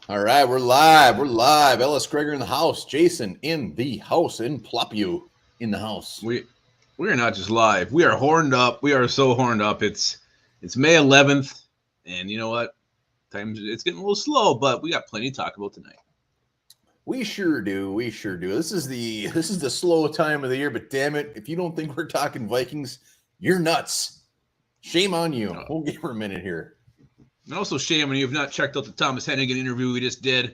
All right, we're live. We're live. Ellis Gregor in the house. Jason in the house. And Plopio in the house. We are not just live. We are horned up. We are so horned up. It's May 11th, and you know what? It's getting a little slow, but we got plenty to talk about tonight. We sure do. We sure do. This is the slow time of the year, but damn it, if you don't think we're talking Vikings, you're nuts. Shame on you. We'll give her a minute here. And also shame on you have not checked out the Thomas Hennigan interview we just did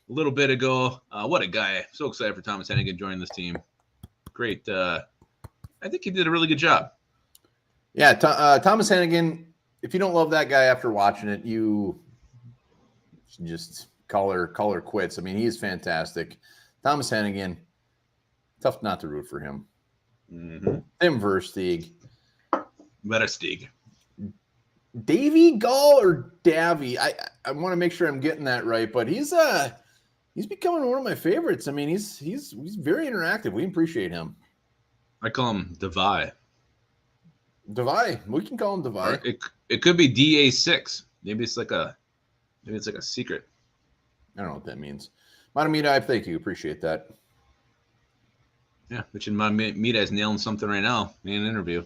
a little bit ago. What a guy. So excited for Thomas Hennigan joining this team. Great. I think he did a really good job. Yeah, Thomas Hennigan, if you don't love that guy after watching it, you should just call her quits. I mean, he's fantastic. Thomas Hennigan, tough not to root for him. Mm-hmm. Tim Versteeg. Versteeg. Davy Gall or Davy? I want to make sure I'm getting that right, but he's becoming one of my favorites. I mean, he's very interactive. We appreciate him. I call him Devi. Devi. We can call him Devi. It could be DA6. Maybe it's like a secret. I don't know what that means. Madamita, thank you. Appreciate that. Yeah, which in Madamita is nailing something right now in an interview.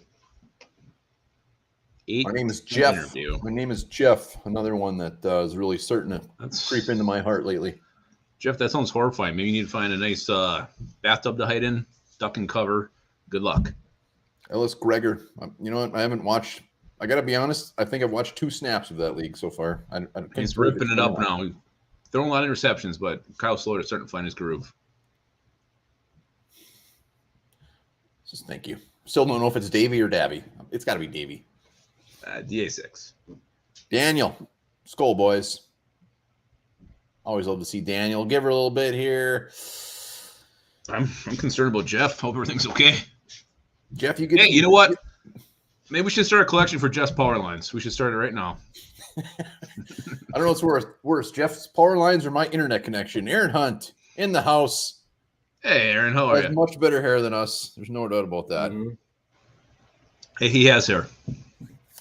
My name is Jeff. My name is Jeff. Another one that is really starting to creep into my heart lately. Jeff, that sounds horrifying. Maybe you need to find a nice bathtub to hide in, duck and cover. Good luck. Ellis Gregor. You know what? I haven't watched. I got to be honest. I think I've watched 2 snaps of that league so far. He's ripping it up now. He's throwing a lot of interceptions, but Kyle Slaughter is starting to find his groove. Just thank you. Still don't know if it's Davy or Davy. It's got to be Davy. DA6. Daniel. Skull boys. Always love to see Daniel. Give her a little bit here. I'm concerned about Jeff. Hope everything's okay. Jeff, you you know what? Maybe we should start a collection for Jeff's power lines. We should start it right now. I don't know what's worse, Jeff's power lines or my internet connection. Aaron Hunt in the house. Hey, Aaron, how are you? Much better hair than us. There's no doubt about that. Mm-hmm. Hey, he has hair.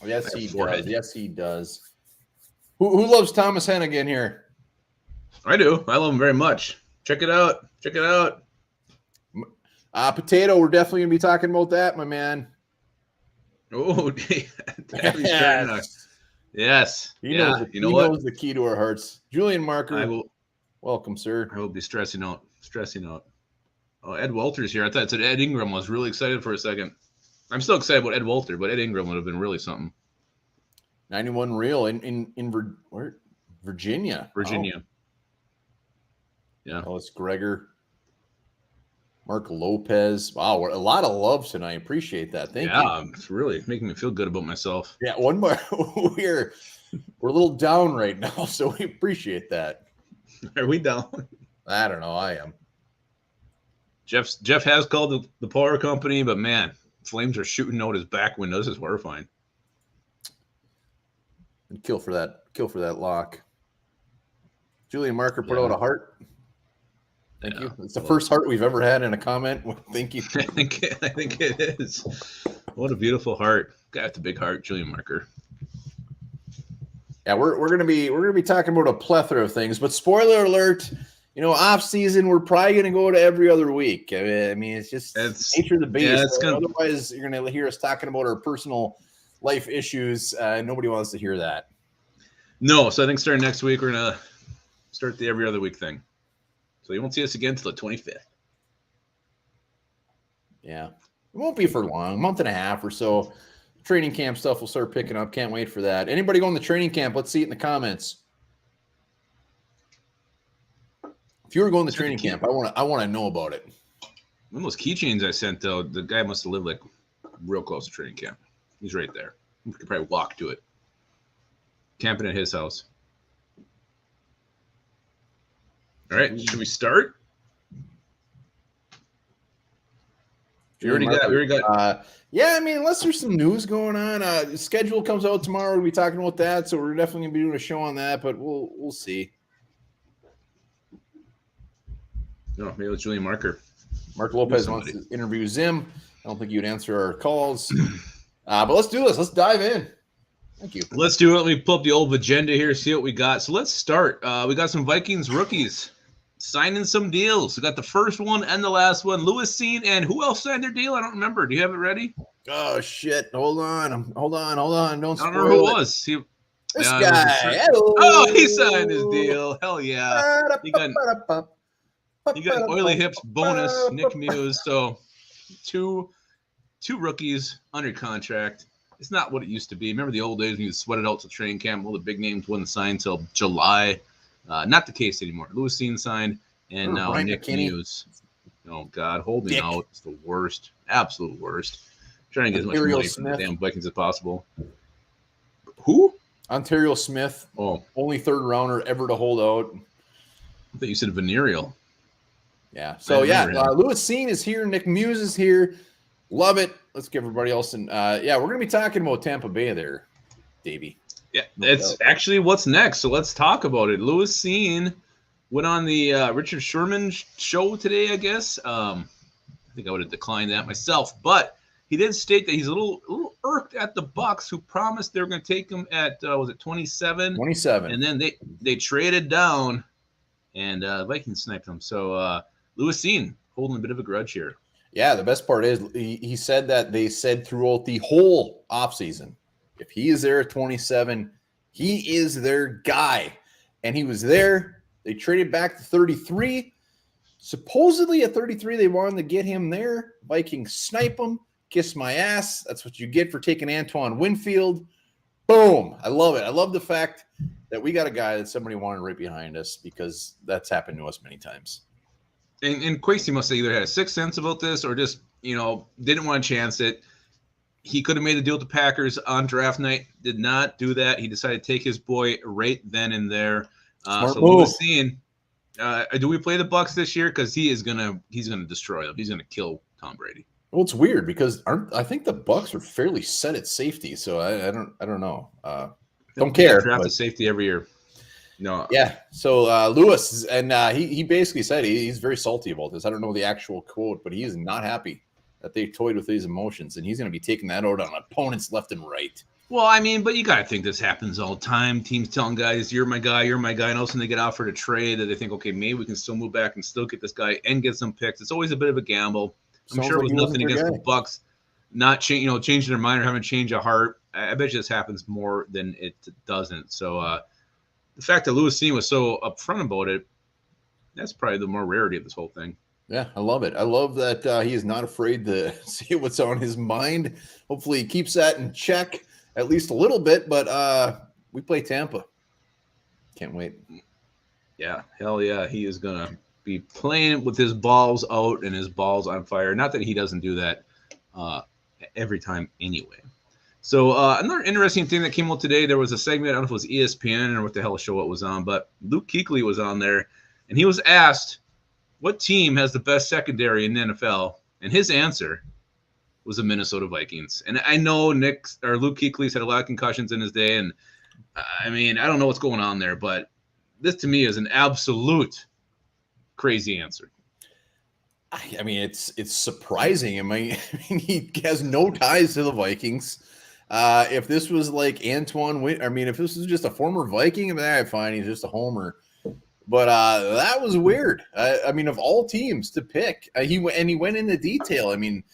Yes, he does. Yes, he does. Who loves Thomas Hennigan here? I do. I love him very much. Check it out. Check it out. Potato, we're definitely going to be talking about that, my man. Oh, yes. He knows the key to our hearts. Julian Marker, welcome, sir. I will be stressing out. Oh, Ed Walter's here. I thought it said Ed Ingram. I was really excited for a second. I'm still excited about Ed Walter, but Ed Ingram would have been really something. 91 real in Virginia. Virginia. Oh. Yeah. Ellis Gregor. Mark Lopez. Wow, a lot of love tonight. Appreciate that. Thank you. Yeah, it's really making me feel good about myself. Yeah, one more. We're a little down right now, so we appreciate that. Are we down? I don't know. I am. Jeff has called the power company, but man, Flames are shooting out his back window. This is horrifying. And kill for that lock. Julian Marker put out a heart. Thank you. It's the first heart we've ever had in a comment. Thank you. I think it is. What a beautiful heart. Guy with the big heart, Julian Marker. Yeah, we're gonna be talking about a plethora of things, but spoiler alert, off season, we're probably gonna go to every other week. I mean, it's just nature of the beast. Yeah, otherwise, you're gonna hear us talking about our personal life issues. Nobody wants to hear that. No, so I think starting next week, we're gonna start the every other week thing. So you won't see us again until the 25th. Yeah. It won't be for long, a month and a half or so. Training camp stuff will start picking up. Can't wait for that. Anybody going to training camp? Let's see it in the comments. If you were going to training camp, I want to know about it. One of those keychains I sent, though, the guy must have lived like real close to training camp. He's right there. You could probably walk to it. Camping at his house. All right, should we start? We already got. Yeah, I mean, unless there's some news going on, the schedule comes out tomorrow. We'll be talking about that, so we're definitely gonna be doing a show on that. But we'll see. No, maybe it's Julian Marker. Mark Lopez wants to interview Zim. I don't think you'd answer our calls, but let's do this. Let's dive in. Thank you. Let's do it. Let me pull up the old agenda here, see what we got. So let's start. We got some Vikings rookies signing some deals. We got the first one and the last one. Lewis Cine, and who else signed their deal? I don't remember. Do you have it ready? Oh shit! Hold on. Don't spoil I don't remember who it it. was. This guy. Oh, he signed his deal. Hell yeah! He got an oily hips bonus. Nick Muse. So two rookies under contract. It's not what it used to be. Remember the old days when you sweated out to training camp? All the big names wouldn't sign until July. Not the case anymore. Lewis Cine signed, and now Nick Muse. Oh, God. Holding out is the worst. Absolute worst. Trying to get as much money from the damn Vikings as possible. Who? Ontario Smith. Oh. Only third rounder ever to hold out. I thought you said venereal. Yeah. So, Lewis Cine is here. Nick Muse is here. Love it. Let's give everybody else. And we're going to be talking about Tampa Bay there, Davey. Yeah, it's actually what's next. So let's talk about it. Lewis Cine went on the Richard Sherman show today, I guess. I think I would have declined that myself, but he did state that he's a little irked at the Bucs, who promised they were going to take him at was it 27? 27, and then they traded down, and Vikings sniped him. So Lewis Cine holding a bit of a grudge here. Yeah, the best part is he said that they said throughout the whole offseason, if he is there at 27, he is their guy. And he was there. They traded back to 33. Supposedly at 33, they wanted to get him there. Vikings snipe him. Kiss my ass. That's what you get for taking Antoine Winfield. Boom. I love it. I love the fact that we got a guy that somebody wanted right behind us, because that's happened to us many times. And Kwesi must have either had a sixth sense about this or just, didn't want to chance it. He could have made the deal with the Packers on draft night. Did not do that. He decided to take his boy right then and there. So Lewis Cine, do we play the Bucs this year? Because he's gonna destroy them. He's gonna kill Tom Brady. Well, it's weird because I think the Bucs are fairly set at safety. So I don't know. Don't care. Draft a safety every year. No. Yeah. So Lewis, and he basically said he's very salty about this. I don't know the actual quote, but he is not happy that they toyed with these emotions, and he's going to be taking that out on opponents left and right. Well, I mean, but you got to think this happens all the time. Teams telling guys, you're my guy, and all of a sudden they get offered a trade that they think, okay, maybe we can still move back and still get this guy and get some picks. It's always a bit of a gamble. I'm sure it was nothing against the Bucs not changing their mind or having a change of heart. I bet you this happens more than it doesn't. So the fact that Lewis Cine was so upfront about it, that's probably the more rarity of this whole thing. Yeah, I love it. I love that he is not afraid to see what's on his mind. Hopefully he keeps that in check at least a little bit, but we play Tampa. Can't wait. Yeah, hell yeah. He is going to be playing with his balls out and his balls on fire. Not that he doesn't do that every time anyway. So another interesting thing that came out today, there was a segment, I don't know if it was ESPN or what the hell show it was on, but Luke Kuechly was on there, and he was asked, what team has the best secondary in the NFL? And his answer was the Minnesota Vikings. And I know Luke Kuechly's had a lot of concussions in his day, and I mean, I don't know what's going on there, but this to me is an absolute crazy answer. I mean, it's surprising. I mean, he has no ties to the Vikings. If this was like if this was just a former Viking, fine, he's just a homer. But that was weird. I mean, of all teams to pick, he went into detail. I mean,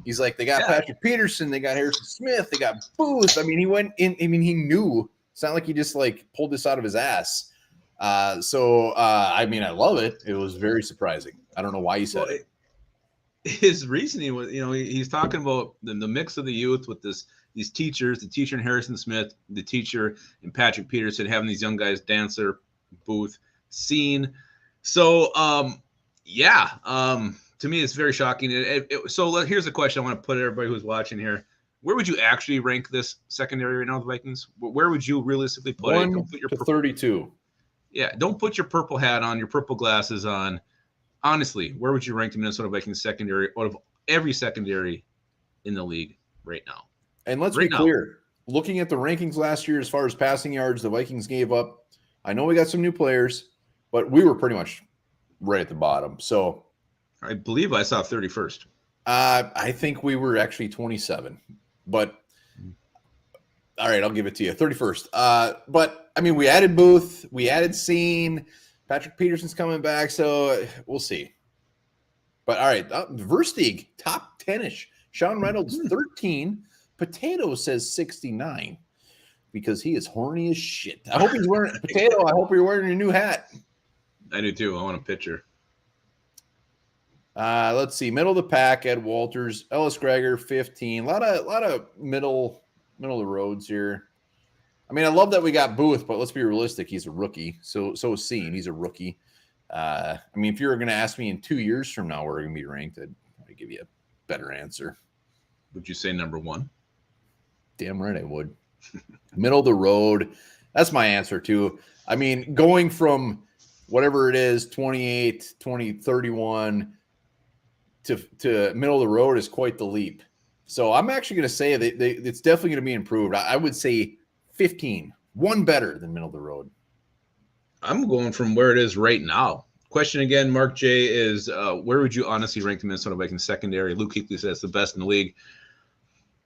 he's like, they got Patrick Peterson, they got Harrison Smith, they got Booth. I mean, he went in. I mean, he knew. It's not like he just like pulled this out of his ass. I mean, I love it. It was very surprising. I don't know why he said it. His reasoning was, he's talking about the mix of the youth with these teachers, the teacher in Harrison Smith, the teacher in Patrick Peterson, having these young guys, Dancer, Booth, Cine. So, to me, it's very shocking. So here's a question I want to put everybody who's watching here. Where would you actually rank this secondary right now, the Vikings? Where would you realistically put it? 1 to 32. Yeah, don't put your purple hat on, your purple glasses on. Honestly, where would you rank the Minnesota Vikings secondary out of every secondary in the league right now? And let's be clear. Looking at the rankings last year, as far as passing yards, the Vikings gave up. I know we got some new players, but we were pretty much right at the bottom. So I believe I saw 31st. I think we were actually 27. But All right, I'll give it to you. 31st. But I mean, we added Booth, we added Scene. Patrick Peterson's coming back, so we'll see. But all right, Versteeg, top 10-ish. Sean Reynolds, 13. Potato says 69 because he is horny as shit. I hope he's wearing Potato. I hope you're wearing your new hat. I do too. I want a picture. Let's see. Middle of the pack, Ed Walters, Ellis Gregor, 15. A lot of middle of the roads here. I mean, I love that we got Booth, but let's be realistic. He's a rookie. So is Scene. He's a rookie. I mean, if you were going to ask me in 2 years from now where we're going to be ranked, I'd give you a better answer. Would you say number 1? Damn right I would. Middle of the road. That's my answer too. I mean, going from whatever it is, 28, 20, 31 to middle of the road is quite the leap. So I'm actually going to say that it's definitely going to be improved. I would say 15, one better than middle of the road. I'm going from where it is right now. Question again, Mark J, is where would you honestly rank the Minnesota Vikings secondary? Luke Kuechly says the best in the league.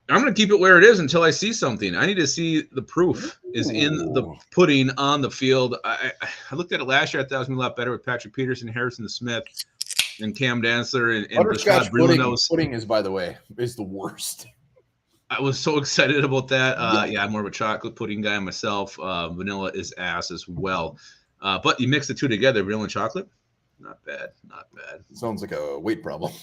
I'm going to keep it where it is until I see something. I need to see the proof is in the pudding on the field. I looked at it last year. I thought it was going to be a lot better with Patrick Peterson, Harrison Smith, and Cam Dantzler and Butterscotch pudding is, by the way, is the worst. I was so excited about that. I'm more of a chocolate pudding guy myself. Vanilla is ass as well. But you mix the two together, vanilla and chocolate, not bad. Sounds like a weight problem.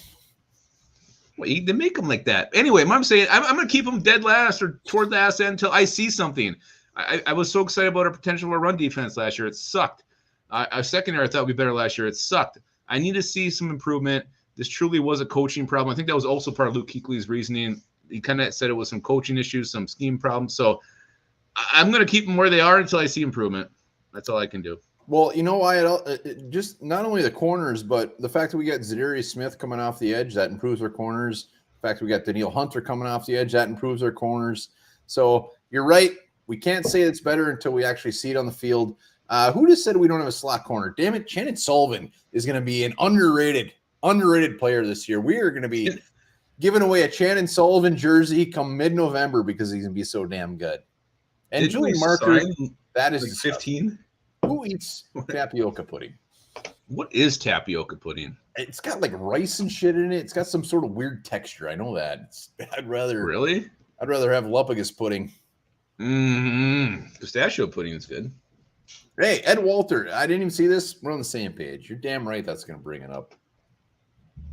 Wait, they make them like that. Anyway, I'm saying I'm going to keep them dead last or toward the last end until I see something. I was so excited about our potential of our run defense last year. It sucked. Our secondary I thought would be better last year. It sucked. I need to see some improvement. This truly was a coaching problem. I think that was also part of Luke Kuechly's reasoning. He kind of said it was some coaching issues, some scheme problems. So I'm going to keep them where they are until I see improvement. That's all I can do. Well, you know why? Just not only the corners, but the fact that we got Zadarius Smith coming off the edge, that improves our corners. The fact that we got Daniil Hunter coming off the edge, that improves our corners. So you're right. We can't say it's better until we actually see it on the field. Who just said we don't have a slot corner? Damn it, Shannon Sullivan is going to be an underrated player this year. We are going to be giving away a Shannon Sullivan jersey come mid-November because he's going to be so damn good. And Julian Marker, that is like 15. Who eats tapioca pudding? What is tapioca pudding? It's got like rice and shit in it. It's got some sort of weird texture. I know that. I'd rather have Lupagus pudding. Pistachio pudding is good. Hey, Ed Walter, I didn't even see this. We're on the same page. You're damn right that's going to bring it up.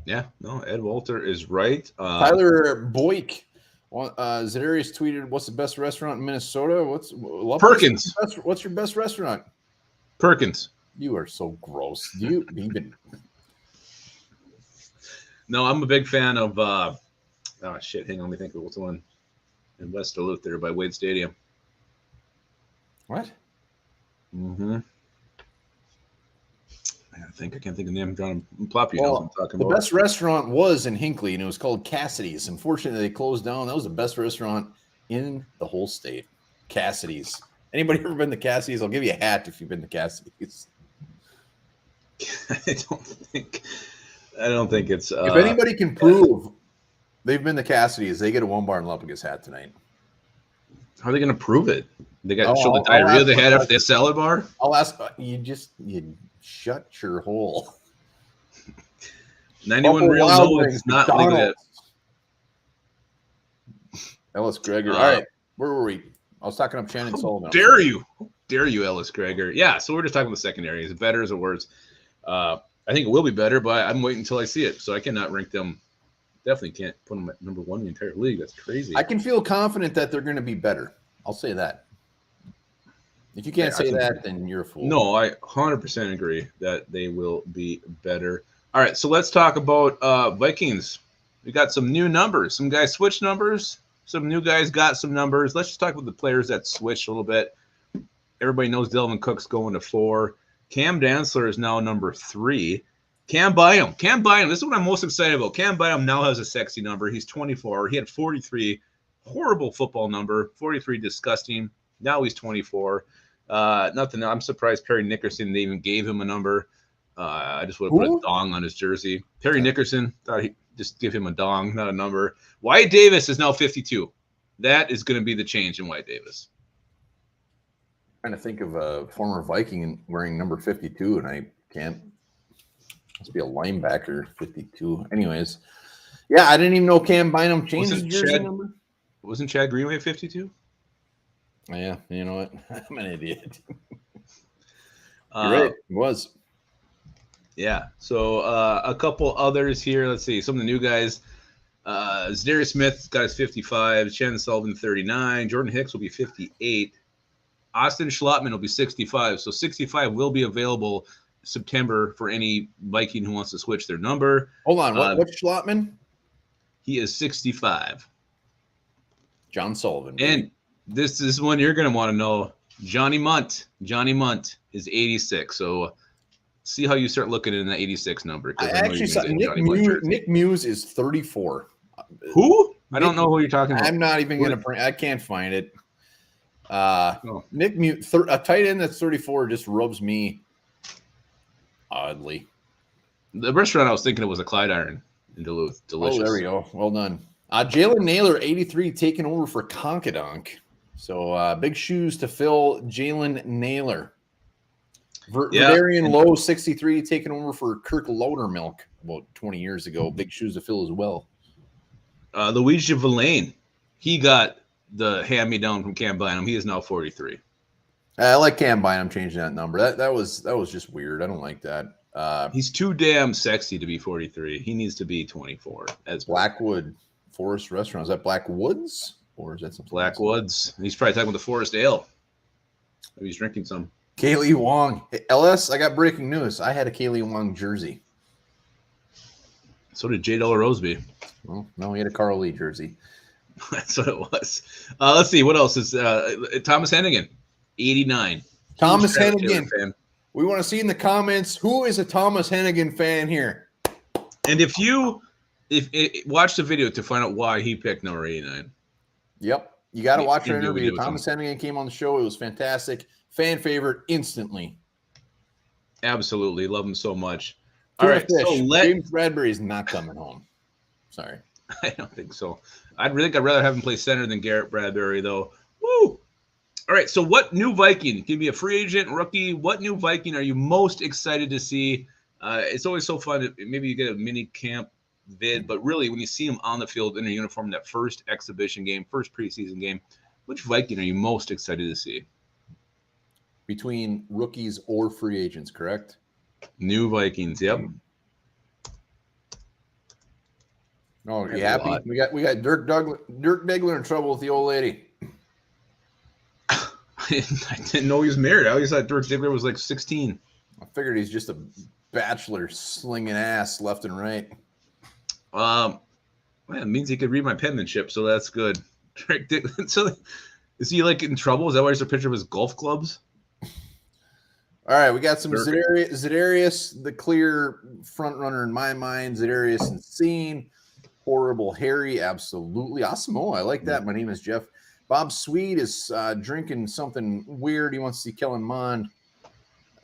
Yeah, no, Ed Walter is right. Tyler Boyk. Zadarius tweeted, "What's the best restaurant in Minnesota? Perkins. What's your best restaurant?" Perkins. You are so gross. Do you even? No, I'm a big fan of. Hang on, let me think of what's the one in West Duluth there by Wade Stadium. What? Mm-hmm. I can't think of the name. I'm drawing Ploppy. Well, the best restaurant was in Hinckley, and it was called Cassidy's. Unfortunately, they closed down. That was the best restaurant in the whole state. Cassidy's. Anybody ever been to Cassidy's? I'll give you a hat if you've been to Cassidy's. I don't think it's. If anybody can prove they've been to Cassidy's, they get a One Bar and Lupagus hat tonight. How are they going to prove it? They got to show the diarrhea they had after the salad bar. I'll ask you. Shut your hole. 91 real no, it's not legal. Ellis Gregor. All right, where were we? I was talking up Shannon Sullivan. Dare you, Ellis Gregor? Yeah, so we're just talking about the secondary. Is it better? Is it worse? I think it will be better, but I'm waiting until I see it. So I cannot rank them. Definitely can't put them at number 1 in the entire league. That's crazy. I can feel confident that they're going to be better. I'll say that. If you can't say that, then you're a fool. No, I 100% agree that they will be better. All right, so let's talk about Vikings. We got some new numbers. Some guys switched numbers. Some new guys got some numbers. Let's just talk about the players that switched a little bit. Everybody knows Delvin Cook's going to 4. Cam Dantzler is now number 3. Cam Byam. This is what I'm most excited about. Cam Byam now has a sexy number. He's 24. He had 43. Horrible football number. 43, disgusting. Now he's 24. Nothing. I'm surprised Perry Nickerson, they even gave him a number. I just would have put a dong on his jersey. Perry Nickerson, thought he'd just give him a dong, not a number. Wyatt Davis is now 52. That is going to be the change in Wyatt Davis. Trying to think of a former Viking wearing number 52, and I can't. Must be a linebacker, 52. Anyways, yeah, I didn't even know Cam Bynum changed his jersey number. Wasn't Chad Greenway 52? Yeah, you know what? I'm an idiot. You're right. It was. Yeah. So a couple others here. Let's see. Some of the new guys. Zadarius Smith got his 55. Shannon Sullivan 39. Jordan Hicks will be 58. Austin Schlottman will be 65. So 65 will be available September for any Viking who wants to switch their number. Hold on. What's Schlottman? He is 65. John Sullivan. And this is one you're going to want to know. Johnny Munt. Johnny Munt is 86. So see how you start looking in the 86 number. I actually saw Nick Muse is 34. Who? I don't know who you're talking about. I'm not even going to bring. I can't find it. Nick Muse, a tight end that's 34 just rubs me oddly. The restaurant I was thinking it was a Clyde Iron in Duluth. Delicious. Oh, there we go. Well done. Jalen Naylor, 83, taking over for Conkadonk. So big shoes to fill, Jalen Naylor. Verdarian Lowe, 63, taking over for Kirk Loudermilk about 20 years ago. Big shoes to fill as well. Luigi Villain, he got the hand-me-down from Cam Bynum. He is now 43. I like Cam Bynum changing that number. That was just weird. I don't like that. He's too damn sexy to be 43. He needs to be 24. As Blackwood Forest Restaurant. Is that Blackwoods? Or is that something Blackwoods? He's probably talking about the Forest Ale. Maybe he's drinking some. Kaylee Wong. Hey, LS, I got breaking news. I had a Kaylee Wong jersey. So did J. Della Roseby. Well, no, he had a Carl Lee jersey. That's what it was. Let's see. What else is Thomas Hennigan, 89. Thomas Hennigan. We want to see in the comments who is a Thomas Hennigan fan here. And if watch the video to find out why he picked number 89. Yep. You got to watch our interview. Thomas Hennigan came on the show. It was fantastic. Fan favorite instantly. Absolutely. Love him so much. All right. So James Bradbury is not coming home. Sorry. I don't think so. I'd rather have him play center than Garrett Bradbury, though. Woo! All right. So what new Viking? Give me a free agent, rookie. What new Viking are you most excited to see? It's always so fun. Maybe you get a mini camp vid, but really when you see him on the field in a uniform, that first exhibition game, first preseason game, which Viking are you most excited to see? Between rookies or free agents, correct? New Vikings, yep. Oh, you happy? We got Dirk Diggler in trouble with the old lady. I didn't know he was married. I always thought Dirk Diggler was like 16. I figured he's just a bachelor slinging ass left and right. Well, it means he could read my penmanship, so that's good. So, is he like in trouble? Is that why there's a picture of his golf clubs? All right, we got some Zadarius, the clear front runner in my mind. Zadarius and Scene. Horrible Harry, absolutely. Asamoah, I like that. My name is Jeff. Bob Sweet is drinking something weird. He wants to see Kellen Mond.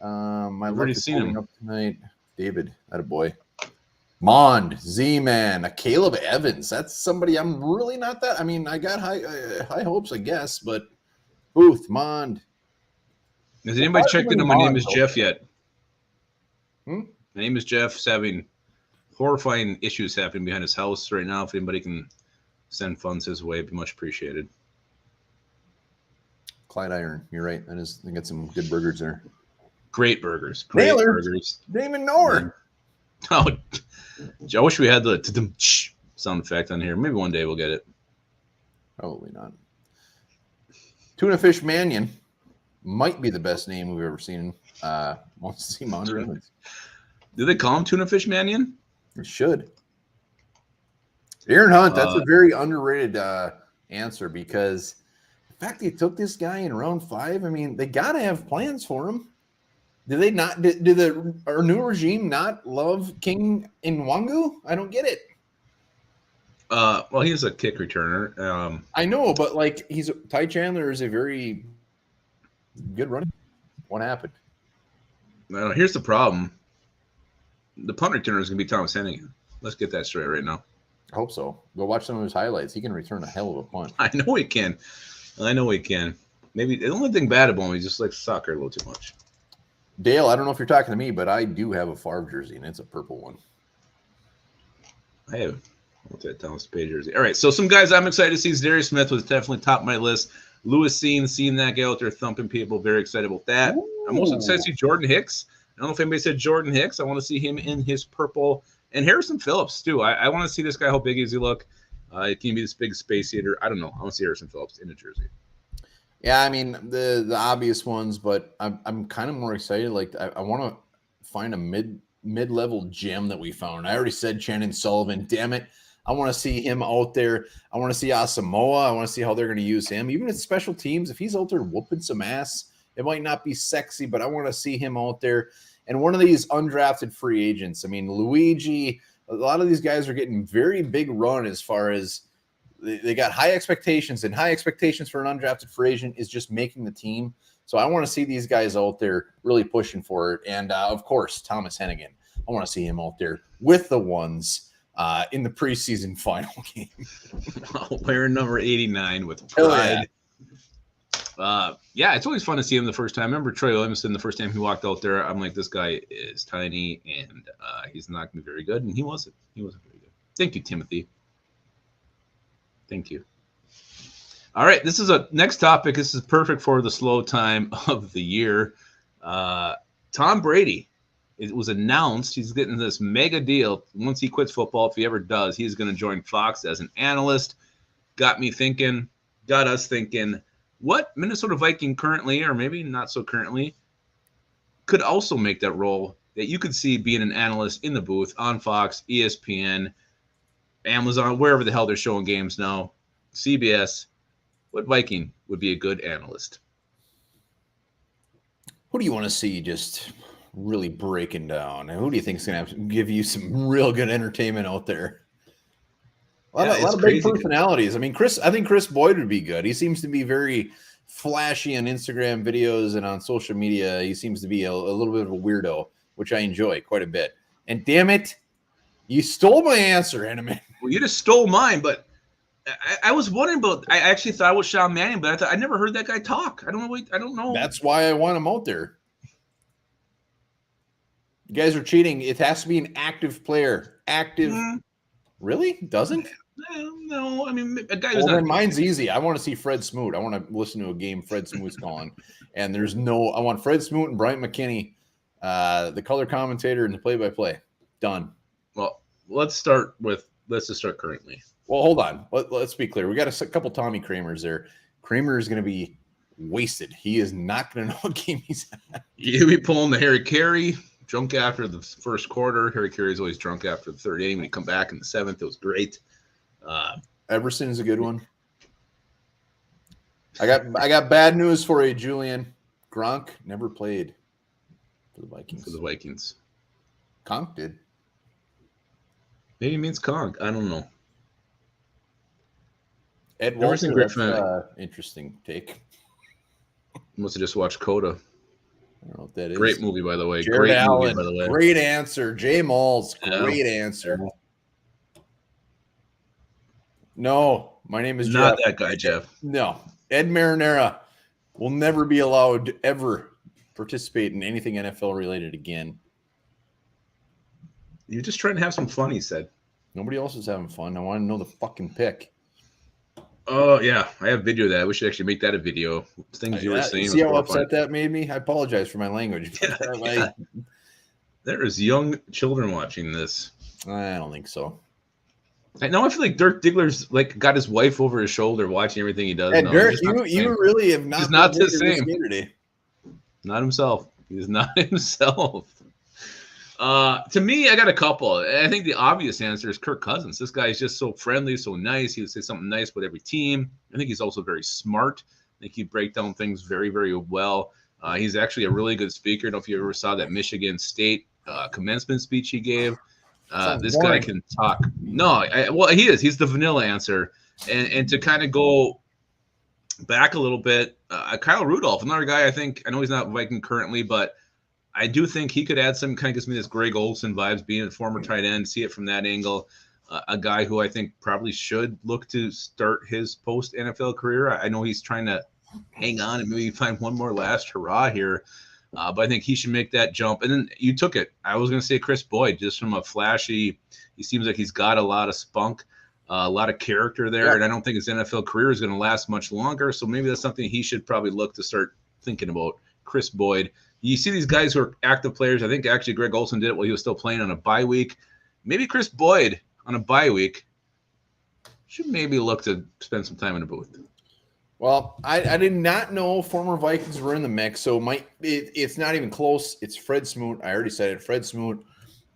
I've already seen him up tonight. David, attaboy. Mond, Z-Man, Caleb Evans. That's somebody I'm really not that. I mean, I got high hopes, I guess, but Booth, Mond. Has anybody checked into My Name is Jeff yet? My name is Jeff. He's having horrifying issues happening behind his house right now. If anybody can send funds his way, it'd be much appreciated. Clyde Iron, you're right. They got some good burgers there. Great burgers. Great burgers. Didn't even know her. Oh, I wish we had the sound effect on here. Maybe one day we'll get it. Probably not. Tuna Fish Mannion might be the best name we've ever seen. Wants to see Monder Evans. Do they call him Tuna Fish Mannion? It should. Aaron Hunt, that's a very underrated answer because the fact they took this guy in round 5, I mean, they got to have plans for him. Do they not? Do our new regime not love King Nwangu? I don't get it. Well, he's a kick returner. I know, but like Ty Chandler is a very good running. What happened? Here's the problem. The punt returner is going to be Thomas Hennigan. Let's get that straight right now. I hope so. Go watch some of his highlights. He can return a hell of a punt. I know he can. Maybe the only thing bad about him, he just likes soccer a little too much. Dale, I don't know if you're talking to me, but I do have a Favre jersey, and it's a purple one. I have. What's that Thomas Page jersey? All right, so some guys I'm excited to see. Darius Smith was definitely top of my list. Lewis seeing that guy out there thumping people. Very excited about that. Ooh. I'm also excited to see Jordan Hicks. I don't know if anybody said Jordan Hicks. I want to see him in his purple. And Harrison Phillips, too. I want to see this guy. How big does he look? Can he be this big space eater? I don't know. I want to see Harrison Phillips in a jersey. Yeah, I mean, the obvious ones, but I'm kind of more excited. Like, I want to find a mid-level gem that we found. I already said Shannon Sullivan. Damn it. I want to see him out there. I want to see Asamoah. I want to see how they're going to use him. Even at special teams, if he's out there whooping some ass, it might not be sexy, but I want to see him out there. And one of these undrafted free agents, I mean, Luigi, a lot of these guys are getting very big run as far as they got high expectations, and high expectations for an undrafted free agent is just making the team. So I want to see these guys out there really pushing for it. And, of course, Thomas Hennigan. I want to see him out there with the ones in the preseason final game. Wearing number 89 with pride. Yeah, it's always fun to see him the first time. I remember Troy Williamson, the first time he walked out there, I'm like, this guy is tiny, and he's not going to be very good. And he wasn't. He wasn't very good. Thank you, Timothy. Thank you. All right, this is a next topic. This is perfect for the slow time of the year. Tom Brady. It was announced he's getting this mega deal. Once he quits football, if he ever does, he's going to join Fox as an analyst. Got us thinking, what Minnesota Viking currently, or maybe not so currently, could also make that role that you could see being an analyst in the booth on Fox, ESPN, Amazon, wherever the hell they're showing games now, CBS. What Viking would be a good analyst? Who do you want to see just really breaking down? And who do you think is going to give you some real good entertainment out there? A lot of big personalities. I mean, I think Chris Boyd would be good. He seems to be very flashy on Instagram videos and on social media. He seems to be a little bit of a weirdo, which I enjoy quite a bit. And damn it, you stole my answer, Henneman. Well, you just stole mine, but I was wondering about. I actually thought it was Sean Mannion, but I never heard that guy talk. I don't know. That's why I want him out there. You guys are cheating. It has to be an active player. Active. Mm-hmm. Really? Doesn't? No. I mean, a guy who's not. Mine's easy. I want to see Fred Smoot. I want to listen to a game Fred Smoot's calling. And I want Fred Smoot and Bryant McKinney, the color commentator and the play-by-play. Done. Well, let's just start currently. Well, hold on. Let's be clear. We got a couple Tommy Kramers there. Kramer is going to be wasted. He is not going to know what game he's at. He'll be pulling the Harry Carey. Drunk after the first quarter. Harry Carey's always drunk after the third inning. When he come back in the seventh, it was great. Everson is a good one. I got bad news for you, Julian. Gronk never played for the Vikings. Conk did. Maybe it means Conk. I don't know. Ed Walter, interesting take. Must have just watched Coda. I don't know what that is. Great movie, by the way. Jared Allen. Great answer. Jay Malls. Great answer. No, my name is not Jeff. That guy, Jeff. No. Ed Marinara will never be allowed to ever participate in anything NFL related again. You're just trying to have some fun, he said. Nobody else is having fun. I want to know the fucking pick. Oh, yeah. I have video of that. We should actually make that a video. Things you were saying. See how upset that made me? I apologize for my language. Yeah. There is young children watching this. I don't think so. I feel like Dirk Diggler's got his wife over his shoulder watching everything he does. And Dirk, you really have not. He's not the same. Not himself. He's not himself. To me, I got a couple. I think the obvious answer is Kirk Cousins. This guy is just so friendly, so nice. He would say something nice about every team. I think he's also very smart. I think he'd break down things very, very well. He's actually a really good speaker. I don't know if you ever saw that Michigan State commencement speech he gave. This guy can talk. No, he is. He's the vanilla answer. And to kind of go back a little bit, Kyle Rudolph, another guy I know he's not Viking currently, but I do think he could add some, kind of gives me this Greg Olsen vibes, being a former tight end, see it from that angle. a guy who I think probably should look to start his post NFL career. I know he's trying to hang on and maybe find one more last hurrah here. But I think he should make that jump. And then you took it. I was going to say Chris Boyd, just from a flashy. He seems like he's got a lot of spunk, a lot of character there. Yeah. And I don't think his NFL career is going to last much longer. So maybe that's something he should probably look to start thinking about. Chris Boyd. You see these guys who are active players. I think actually Greg Olsen did it while he was still playing on a bye week. Maybe Chris Boyd on a bye week should maybe look to spend some time in the booth. Well, I did not know former Vikings were in the mix, so it's not even close. It's Fred Smoot. I already said it. Fred Smoot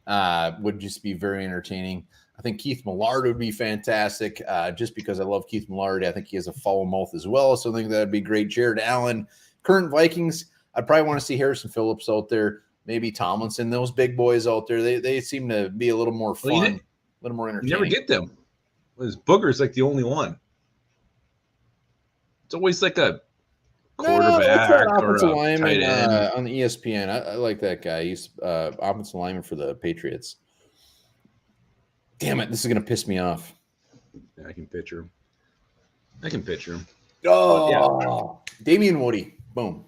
would just be very entertaining. I think Keith Millard would be fantastic, just because I love Keith Millard. I think he has a foul mouth as well, so I think that would be great. Jared Allen, current Vikings. I'd probably want to see Harrison Phillips out there, maybe Tomlinson, those big boys out there. They seem to be a little more fun, a little more entertaining. You never get them. Booger's like the only one. It's always like a quarterback or a tight end. On the ESPN. I like that guy. He's offensive lineman for the Patriots. Damn it, this is going to piss me off. Yeah, I can picture him. Oh, yeah. Damian Woody. Boom.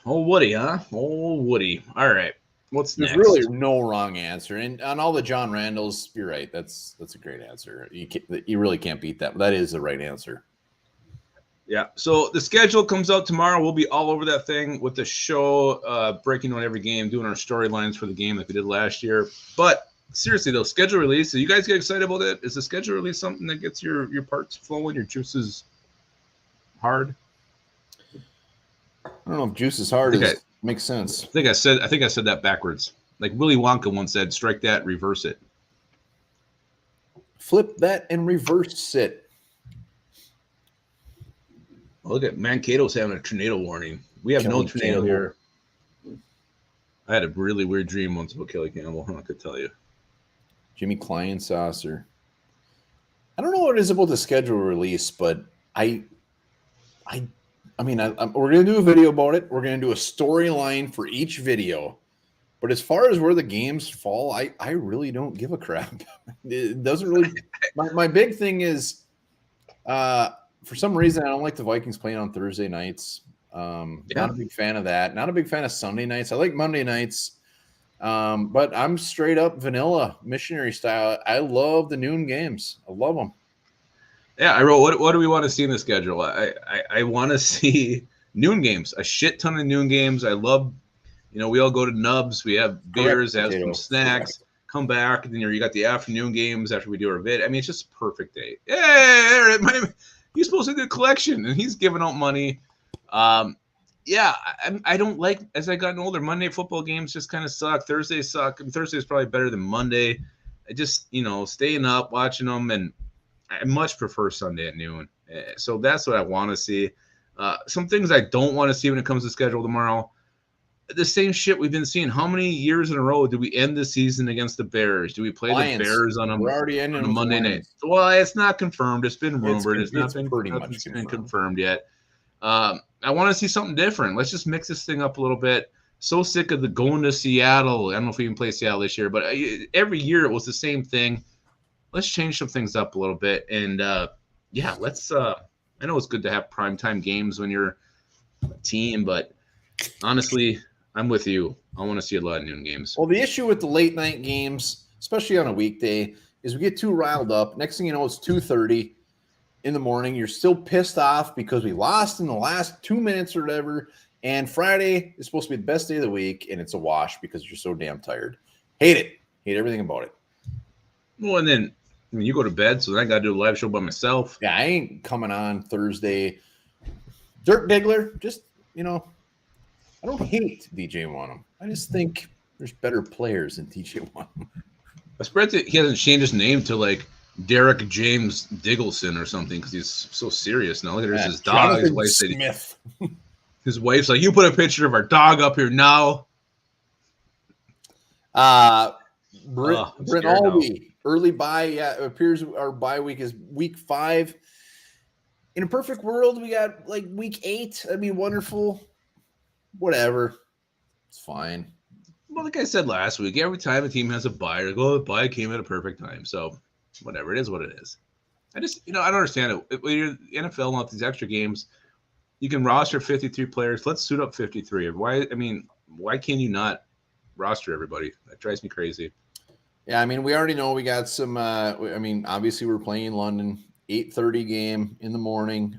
Oh, Woody, huh? Oh, Woody. All right. What's next? There's really no wrong answer. And on all the John Randalls, you're right. That's a great answer. You really can't beat that. That is the right answer. Yeah. So the schedule comes out tomorrow. We'll be all over that thing with the show, breaking down every game, doing our storylines for the game like we did last year. But seriously, though, schedule release. So you guys get excited about it? Is the schedule release something that gets your parts flowing, your juices hard? I don't know if juice is hard. Makes sense. I think I said that backwards. Like Willy Wonka once said, strike that, reverse it. Flip that and reverse it. Look at Mankato's having a tornado warning. We have no tornado here. I had a really weird dream once about Kelly Campbell. I could tell you. Jimmy Kleinsasser. I don't know what it is about the schedule release, but I mean, we're going to do a video about it. We're going to do a storyline for each video. But as far as where the games fall, I really don't give a crap. It doesn't really. My big thing is, for some reason, I don't like the Vikings playing on Thursday nights. Not a big fan of that. Not a big fan of Sunday nights. I like Monday nights. But I'm straight up vanilla missionary style. I love the noon games. I love them. Yeah, I wrote, what do we want to see in the schedule? I want to see noon games, a shit ton of noon games. I love, we all go to Nubs. We have beers, have some snacks, come back. And then you got the afternoon games after we do our vid. I mean, it's just a perfect day. Hey, he's supposed to do a collection, and he's giving out money. I don't like, as I gotten older, Monday football games just kind of suck. Thursdays suck. And Thursday is probably better than Monday. I just, staying up, watching them, and I much prefer Sunday at noon. So that's what I want to see. Some things I don't want to see when it comes to schedule tomorrow. The same shit we've been seeing. How many years in a row do we end the season against the Bears? Do we play the Bears on a Monday night? Well, it's not confirmed. It's been rumored. It's not been confirmed yet. I want to see something different. Let's just mix this thing up a little bit. So sick of the going to Seattle. I don't know if we can play Seattle this year, but every year it was the same thing. Let's change some things up a little bit. And, let's I know it's good to have primetime games when you're a team, but honestly, I'm with you. I want to see a lot of noon games. Well, the issue with the late night games, especially on a weekday, is we get too riled up. Next thing you know, it's 2:30 in the morning. You're still pissed off because we lost in the last 2 minutes or whatever. And Friday is supposed to be the best day of the week, and it's a wash because you're so damn tired. Hate it. Hate everything about it. Well, and then you go to bed, so then I got to do a live show by myself. Yeah, I ain't coming on Thursday. Dirk Diggler, just, I don't hate DJ Wanham. I just think there's better players than DJ Wanham. I spread that he hasn't changed his name to like Derek James Diggleson or something because he's so serious now. Look at his dog. His wife's like, you put a picture of our dog up here now. Brent Albee, early bye. Yeah, it appears our bye week is week 5. In a perfect world, we got like week 8. I mean, wonderful. Whatever. It's fine. Well, like I said last week, every time a team has a bye, the bye came at a perfect time. So whatever, it is what it is. I just, I don't understand it. When you're NFL and all these extra games, you can roster 53 players. Let's suit up 53. Why can't you not roster everybody? That drives me crazy. Yeah, we already know we got some. Obviously we're playing in London, 8:30 game in the morning.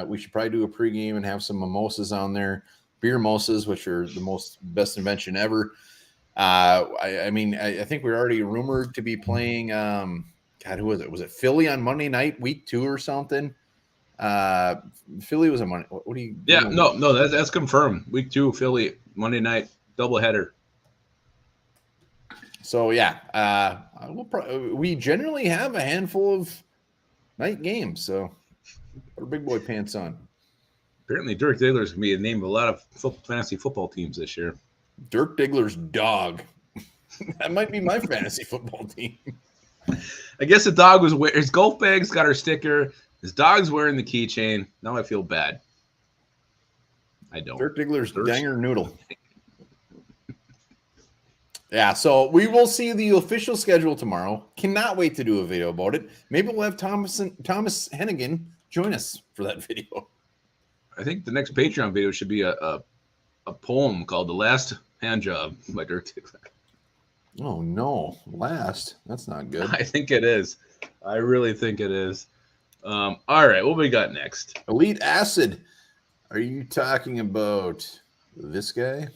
We should probably do a pregame and have some mimosas on there, beer mimosas, which are the best invention ever. I think we're already rumored to be playing. Who was it? Was it Philly on Monday night, week 2 or something? Philly was a Monday. What do you? Yeah, no, that's confirmed. Week 2, Philly, Monday night, doubleheader. So yeah, we generally have a handful of night games. So put our big boy pants on. Apparently, Dirk Diggler's gonna be the name of a lot of fantasy football teams this year. Dirk Diggler's dog. That might be my fantasy football team. I guess the dog was wearing his golf bag's got her sticker. His dog's wearing the keychain. Now I feel bad. I don't. Dirk Diggler's danger noodle. Yeah, so we will see the official schedule tomorrow. Cannot wait to do a video about it. Maybe we'll have Thomas Hennigan join us for that video. I think the next Patreon video should be a poem called "The Last Hand Job" by Dirk Diggler. Oh no, last? That's not good. I think it is. I really think it is. All right, what we got next? Elite Acid. Are you talking about this guy?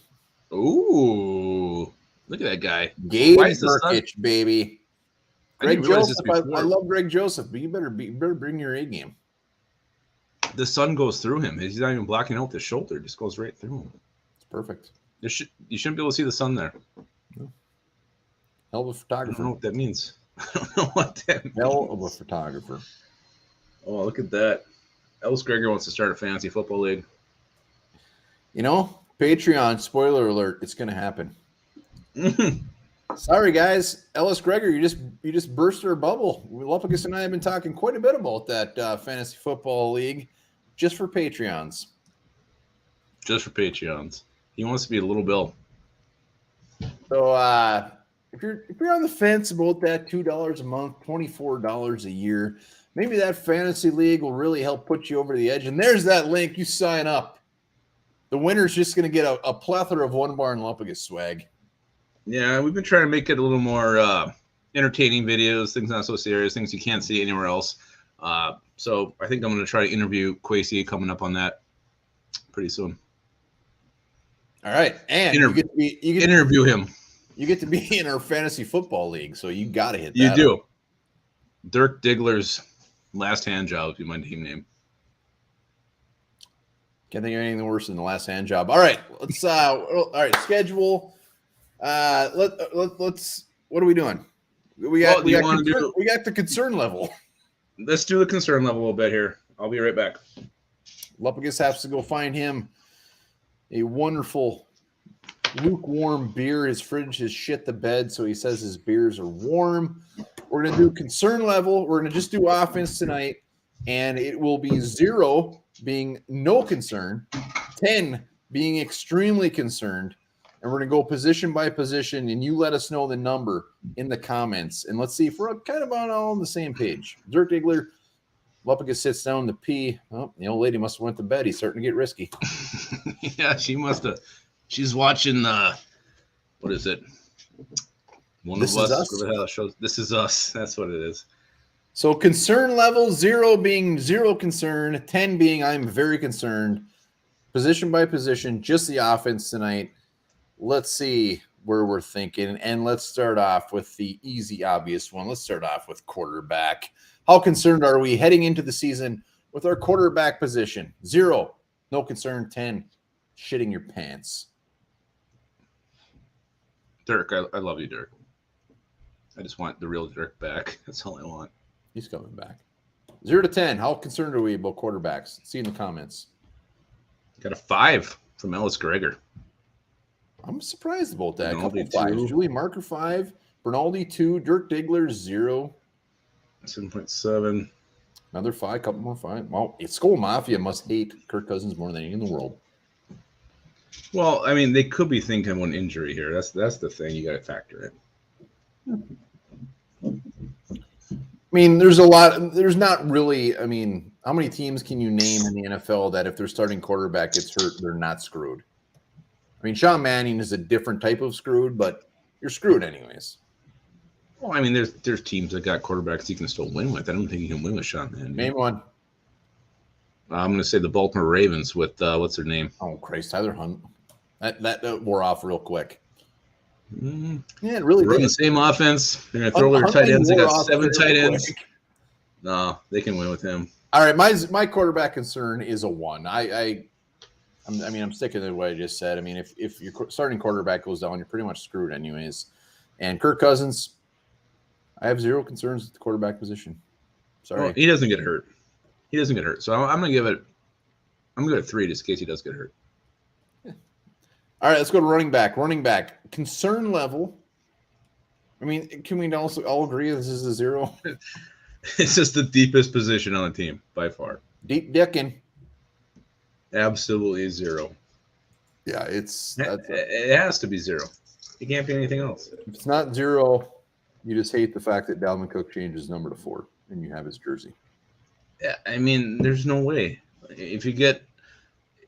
Ooh. Look at that guy. Gabe Nurkic, baby. Greg Joseph. I love Greg Joseph, but you better bring your A game. The sun goes through him. He's not even blocking out the shoulder. It just goes right through him. It's perfect. You shouldn't be able to see the sun there. No. Hell of a photographer. I don't know what that means. I don't know what that means. Hell of a photographer. Oh, look at that. Ellis Gregor wants to start a fantasy football league. Patreon, spoiler alert, it's going to happen. Sorry, guys. Ellis Gregor, you just burst our bubble. Lupicus and I have been talking quite a bit about that fantasy football league just for Patreons. Just for Patreons. He wants to be a little Bill. So if you're on the fence about that $2 a month, $24 a year, maybe that fantasy league will really help put you over the edge. And there's that link. You sign up. The winner's just going to get a plethora of One Bar and Lupicus swag. Yeah, we've been trying to make it a little more entertaining videos, things not so serious, things you can't see anywhere else. So I think I'm going to try to interview Quasey coming up on that pretty soon. All right, and you get to interview him. You get to be in our fantasy football league, so you got to hit that. You do. Up. Dirk Diggler's Last Hand Job would be my team name. Can't think of anything worse than the Last Hand Job. All right, let's. All right, schedule. Let's. What are we doing? We got the concern level. Let's do the concern level a little bit here. I'll be right back. Lupicus has to go find him a wonderful lukewarm beer. His fridge has shit the bed, so he says his beers are warm. We're gonna do concern level. We're gonna just do offense tonight, and it will be 0 being no concern, 10 being extremely concerned. And we're going to go position by position, and you let us know the number in the comments. And let's see if we're kind of all on the same page. Dirk Diggler, Lupicus sits down to pee. Oh, the old lady must have went to bed. He's starting to get risky. Yeah, she must have. She's watching, what is it? This Is Us. The hell shows. This Is Us. That's what it is. So concern level, 0 being 0 concern, 10 being I'm very concerned. Position by position, just the offense tonight. Let's see where we're thinking, and let's start off with the easy, obvious one. Let's start off with quarterback. How concerned are we heading into the season with our quarterback position? 0, no concern. 10, shitting your pants. Dirk, I love you, Dirk. I just want the real Dirk back. That's all I want. He's coming back. 0 to 10, how concerned are we about quarterbacks? See in the comments. Got a 5 from Ellis Gregor. I'm surprised about that. Bernaldi, couple 5s. Julie Marker 5, Bernaldi 2, Dirk Diggler 0. 7.7. Another 5, couple more 5. Well, Skull Mafia must hate Kirk Cousins more than anything in the world. Well, I mean, they could be thinking one injury here. That's the thing you got to factor in. I mean, there's a lot. There's not really. I mean, how many teams can you name in the NFL that if their starting quarterback gets hurt, they're not screwed? I mean, Sean Manning is a different type of screwed, but you're screwed anyways. Well, I mean, there's teams that got quarterbacks you can still win with. I don't think you can win with Sean Manning. Name one. I'm going to say the Baltimore Ravens with what's their name? Oh Christ, Tyler Hunt. That wore off real quick. Mm-hmm. Yeah, it really did. The same offense. They're going to throw their tight ends. They got 7 tight ends. Quick. No, they can win with him. All right, my quarterback concern is a 1. I'm sticking to what I just said. I mean, if your starting quarterback goes down, you're pretty much screwed anyways. And Kirk Cousins, I have 0 concerns with the quarterback position. Sorry, well, he doesn't get hurt. So I'm going to give it. I'm going to 3 just in case he does get hurt. All right, let's go to running back. Running back concern level. I mean, can we also all agree this is a 0? It's just the deepest position on the team by far. Deep dicking. Absolutely 0. Yeah, it has to be 0. It can't be anything else. If it's not 0, you just hate the fact that Dalvin Cook changed his number to 4 and you have his jersey. Yeah, I mean, there's no way.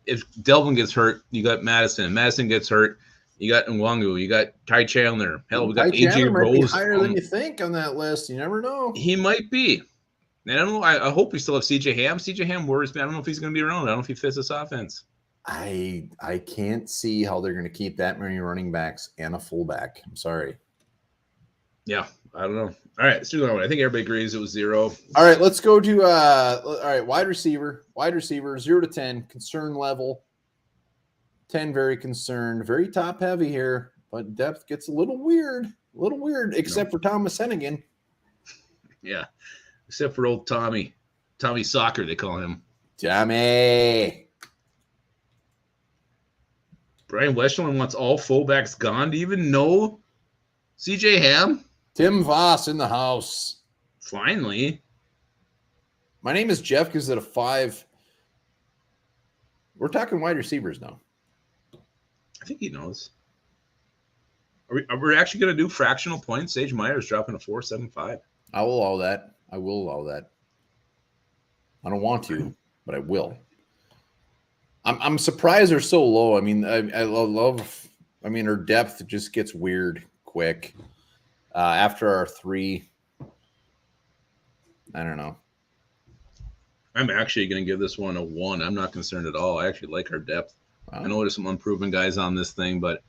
If Delvin gets hurt, you got Madison. Madison gets hurt, you got Nwangu. You got Ty Chandler. Hell, we got AJ Rose. Higher than you think on that list. You never know. He might be. I don't know. I hope we still have CJ Ham. CJ Ham worries me. I don't know if he's going to be around. I don't know if he fits this offense. I can't see how they're going to keep that many running backs and a fullback. I'm sorry. Yeah, I don't know. All right, let's do that one. I think everybody agrees it was 0. All right, let's go to wide receiver. Wide receiver 0 to 10 concern level. 10 very concerned, very top heavy here, but depth gets a little weird, except for Thomas Hennigan. Yeah, except for old Tommy Soccer, they call him. Tommy. Brian Westerland wants all fullbacks gone. Do you even know CJ Ham? Tim Voss in the house. Finally. My name is Jeff gives it a 5. We're talking wide receivers now. I think he knows. Are we actually going to do fractional points? Sage Myers dropping a 4.75. I will allow that. I don't want to, but I will. I'm surprised they're so low. I mean, I love. I mean, her depth just gets weird quick. After our 3, I don't know. I'm actually going to give this one a 1. I'm not concerned at all. I actually like our depth. Wow. I know there's some unproven guys on this thing, but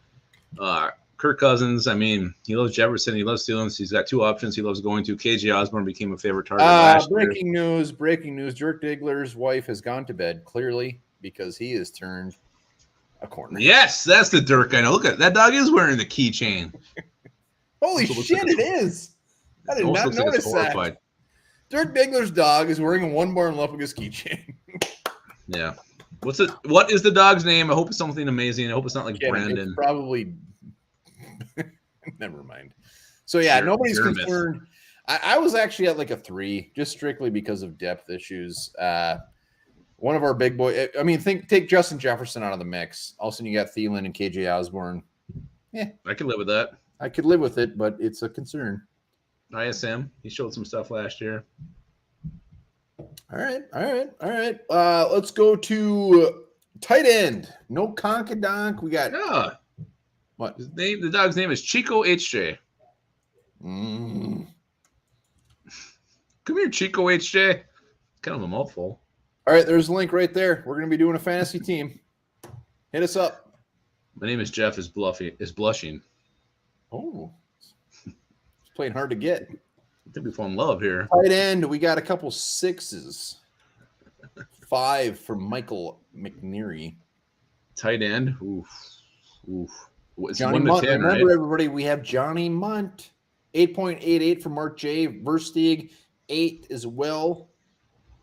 Kirk Cousins, I mean, he loves Jefferson. He loves Steelers. He's got 2 options he loves going to. KJ Osborne became a favorite target last year. Breaking news. Dirk Diggler's wife has gone to bed, clearly, because he has turned a corner. Yes, that's the Dirk I know. Look at that dog is wearing the keychain. Holy shit, it is. I did not notice that. Dirk Diggler's dog is wearing a one-bar Lupagus keychain. Yeah. What is the dog's name? I hope it's something amazing. I hope it's not like Brandon. It's probably never mind. So yeah, nobody's concerned. I was actually at like a 3, just strictly because of depth issues. One of our big boys. I mean, take Justin Jefferson out of the mix. All of a sudden, you got Thielen and KJ Osborne. Yeah, I could live with that. I could live with it, but it's a concern. ISM, he showed some stuff last year. All right. Let's go to tight end. No Conkadonk. We got what? The dog's name is Chico HJ. Mm. Come here, Chico HJ. Kind of a mouthful. All right, there's a link right there. We're going to be doing a fantasy team. Hit us up. My name is Jeff. Is blushing. Oh, it's playing hard to get. I think we fall in love here. Tight end, we got a couple 6s. 5 from Michael McNeary. Tight end, oof. It's Johnny Munt. 10, remember, right? Everybody, we have Johnny Munt. 8.88 from Mark J. Versteeg, 8 as well.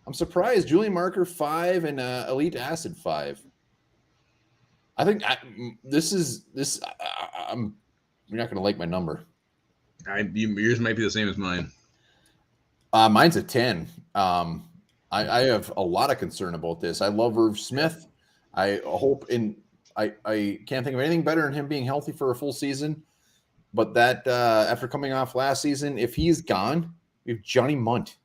I'm surprised. Julian Marker, 5, and Elite Acid, 5. I think you're not going to like my number. Yours might be the same as mine. Mine's a 10. I have a lot of concern about this. I love Irv Smith. I hope I can't think of anything better than him being healthy for a full season. But that after coming off last season, if he's gone, we have Johnny Munt.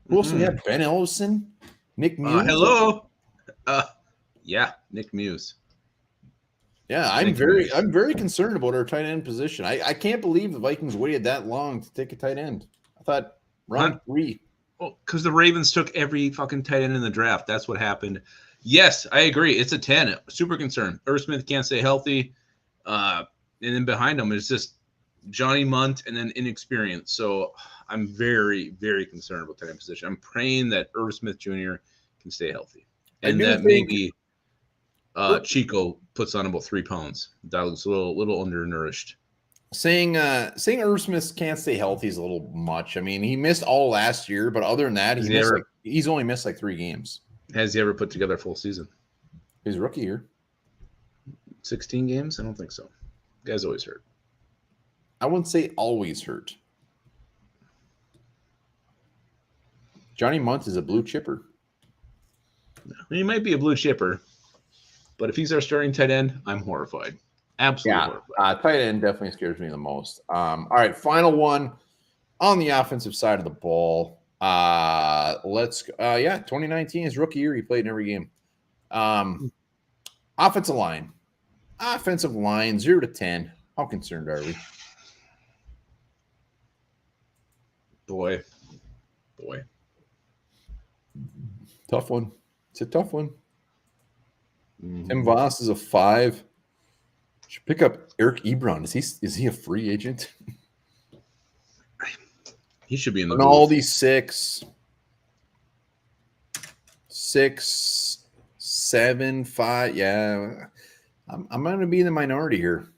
Who else do we have? Ben Ellison, Nick Muse. Hello. Yeah, Nick Muse. Yeah, I'm very concerned about our tight end position. I can't believe the Vikings waited that long to take a tight end. I thought round 3. Well, because the Ravens took every fucking tight end in the draft. That's what happened. Yes, I agree. It's a 10. Super concerned. Irv Smith can't stay healthy. And then behind him is just Johnny Munt and then inexperience. So I'm very, very concerned about tight end position. I'm praying that Irv Smith Jr. can stay healthy. And that maybe Chico puts on about 3 pounds. That looks a little undernourished. Saying Irv Smith can't stay healthy is a little much. I mean, he missed all last year, but other than that, he's only missed like 3 games. Has he ever put together a full season? His rookie year. 16 games? I don't think so. Guy's always hurt. I wouldn't say always hurt. Johnny Munt is a blue chipper. He might be a blue chipper, but if he's our starting tight end, I'm horrified. Absolutely horrified. Tight end definitely scares me the most. All right, final one on the offensive side of the ball. Let's go. 2019 is rookie year. He played in every game. Offensive line 0 to 10. How concerned are we? Boy. Tough one. It's a tough one. Tim Voss is a 5. Should pick up Eric Ebron. Is he a free agent? He should be in the Rinaldi 6, 7, 5. Yeah, I'm going to be in the minority here.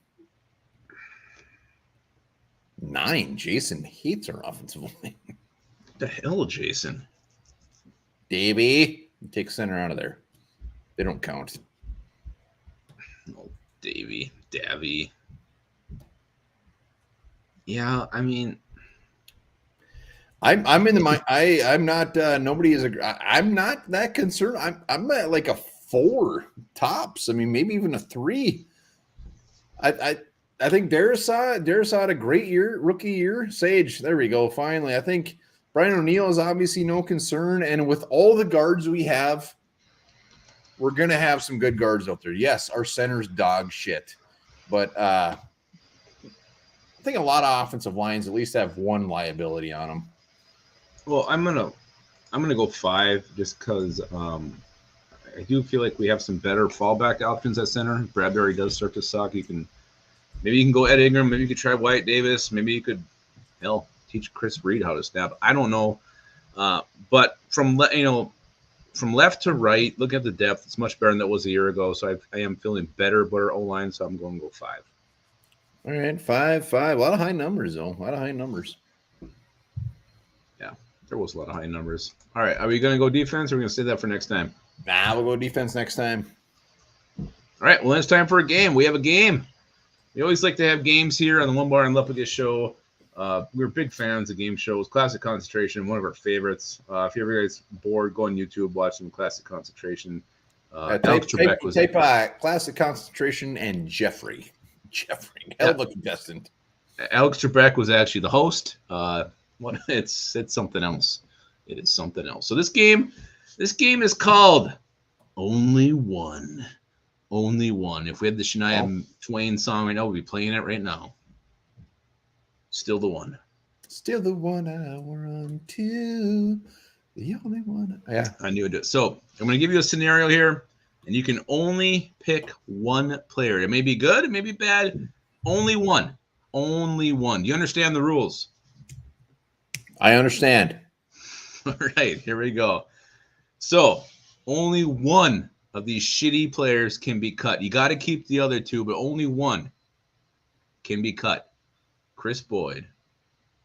9. Jason hates our offensive line. What the hell, Jason? Davey, take center out of there. They don't count. Oh, Davey. Yeah, I mean, I'm in the mind. I'm not. Nobody is. I'm not that concerned. I'm at like a 4 tops. I mean, maybe even a 3. I think Darrisaw had a great year, rookie year. Sage, there we go. Finally, I think Brian O'Neill is obviously no concern, and with all the guards we have, we're gonna have some good guards out there. Yes, our center's dog shit, but I think a lot of offensive lines at least have one liability on them. Well, I'm gonna go 5 just because I do feel like we have some better fallback options at center. Bradbury does start to suck. Maybe you can go Ed Ingram. Maybe you could try Wyatt Davis. Maybe you could teach Chris Reed how to snap. I don't know, but from left to right, look at the depth. It's much better than that was a year ago. So I am feeling better about our O-line. So I'm going to go 5. All right, 5. A lot of high numbers, though. A lot of high numbers. Yeah, there was a lot of high numbers. All right, are we going to go defense or are we going to save that for next time? Nah, we'll go defense next time. All right, well, it's time for a game. We have a game. We always like to have games here on the One Bar and Lepidus show. We're big fans of game shows. Classic Concentration, one of our favorites. If you're ever guys bored, go on YouTube, watch some Classic Concentration. Type Classic Concentration and Jeffrey. Hell of a contestant. Alex Trebek was actually the host. It's something else. It is something else. So this game is called Only One. Only One. If we had the Shania Twain song right now, we'd be playing it right now. Still the one. Still the one I run to. The only one. Yeah. I knew it. So I'm going to give you a scenario here, and you can only pick one player. It may be good, it may be bad. Only one. Only one. Do you understand the rules? I understand. All right, here we go. So only one of these shitty players can be cut. You got to keep the other 2, but only one can be cut. Chris Boyd,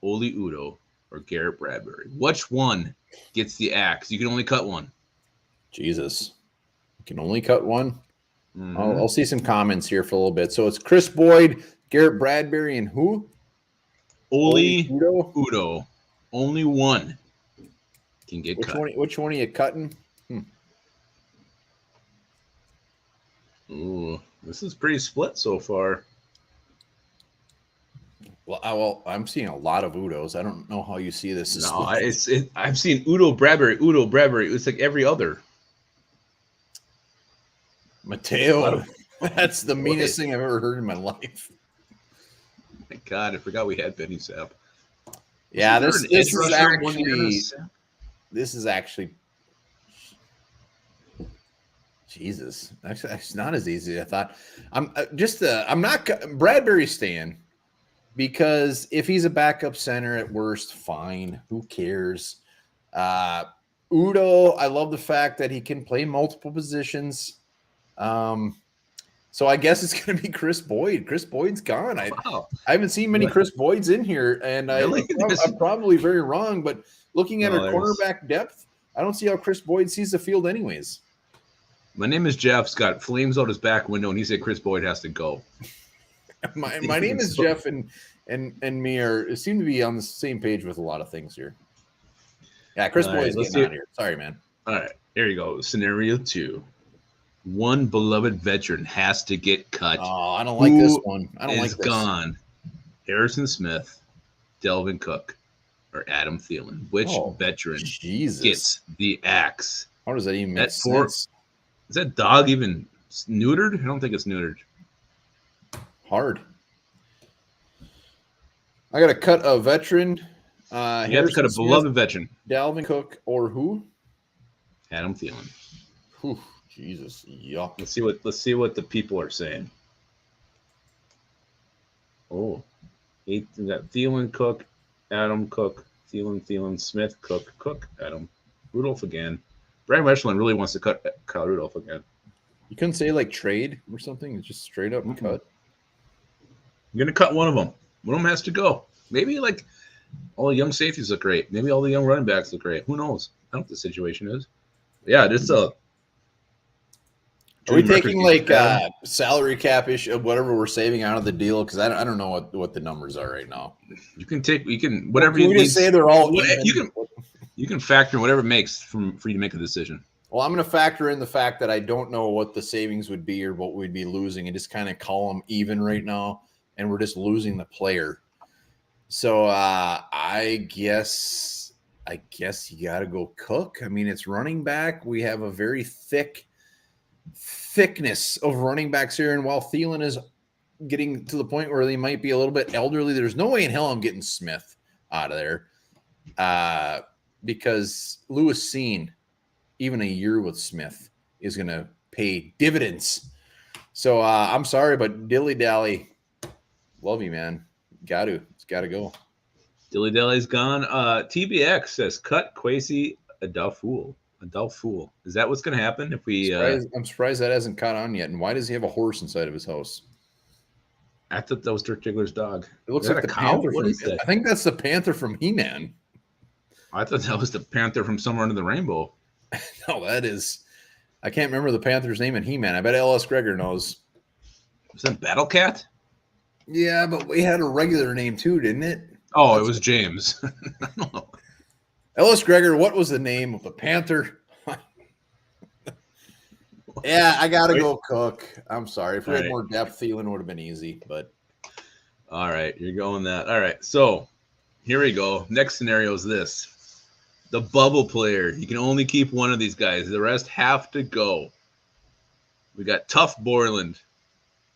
Oli Udoh, or Garrett Bradbury. Which one gets the axe? You can only cut one. Jesus. You can only cut one? Mm-hmm. I'll see some comments here for a little bit. So it's Chris Boyd, Garrett Bradbury, and who? Oli Udoh. Only one can get cut. Which one are you cutting? Ooh, this is pretty split so far. Well, I'm seeing a lot of Udos. I don't know how you see this. No, I've seen Udo Bradbury. It's like every other. Mateo, that's the meanest thing I've ever heard in my life. My God, I forgot we had Benny Sapp. Yeah, this is actually Jesus. Actually, it's not as easy as I thought. I'm not Bradbury staying because if he's a backup center at worst, fine. Who cares? Udo, I love the fact that he can play multiple positions. So I guess it's going to be Chris Boyd. Chris Boyd's gone. I haven't seen many Chris Boyds in here, and I'm probably very wrong. But looking at our cornerback depth, I don't see how Chris Boyd sees the field anyways. My name is Jeff. Scott flames out his back window, and he said Chris Boyd has to go. my name is Jeff, and me seem to be on the same page with a lot of things here. Yeah, Chris Boyd's getting out of here. Sorry, man. All right, here you go. Scenario 2. One beloved veteran has to get cut. Oh, I don't like this one. I don't like this. Gone. Harrison Smith, Delvin Cook, or Adam Thielen. Which veteran gets the axe? How does that even make sense? Is that dog even neutered? I don't think it's neutered. Hard. I got to cut a veteran. You have to cut a beloved veteran. Dalvin Cook or who? Adam Thielen. Whew. Jesus, yuck. Let's see what the people are saying. Oh, we got Thielen, Cook, Adam, Cook, Thielen, Smith, Cook, Adam, Rudolph again. Brad Weschlin really wants to cut Kyle Rudolph again. You couldn't say like trade or something? It's just straight up cut. You're gonna cut one of them. One of them has to go. Maybe like all the young safeties look great. Maybe all the young running backs look great. Who knows? I don't know what the situation is. But yeah, it's a. Are we taking like salary cap issue of whatever we're saving out of the deal? Because I don't know what the numbers are right now. You can whatever you just say they're all. You can factor in whatever it makes for you to make a decision. Well, I'm going to factor in the fact that I don't know what the savings would be or what we'd be losing, and just kind of call them even right now, and we're just losing the player. So I guess you got to go Cook. I mean, it's running back. We have a very thickness of running backs here, and while Thielen is getting to the point where they might be a little bit elderly, there's no way in hell I'm getting Smith out of there because Lewis Cine, even a year with Smith, is going to pay dividends. So I'm sorry, but dilly-dally, love you, man. It's got to go. Dilly-dally's gone. TBX says cut Kwesi Adolfool. Is that what's going to happen if we? I'm surprised that hasn't caught on yet. And why does he have a horse inside of his house? I thought that was Dirk Diggler's dog. It looks like the panther. I think that's the panther from He-Man. I thought that was the panther from Somewhere Under the Rainbow. No, that is. I can't remember the panther's name in He-Man. I bet L.S. Gregor knows. Was that Battle Cat? Yeah, but we had a regular name too, didn't it? Oh, it was James. I don't know. Ellis Gregor, what was the name of the panther? Yeah, I got to go Cook. I'm sorry. If we had more depth, Thielen would have been easy. But all right, you're going that. All right, so here we go. Next scenario is this. The bubble player. You can only keep one of these guys. The rest have to go. We got Tough Borland,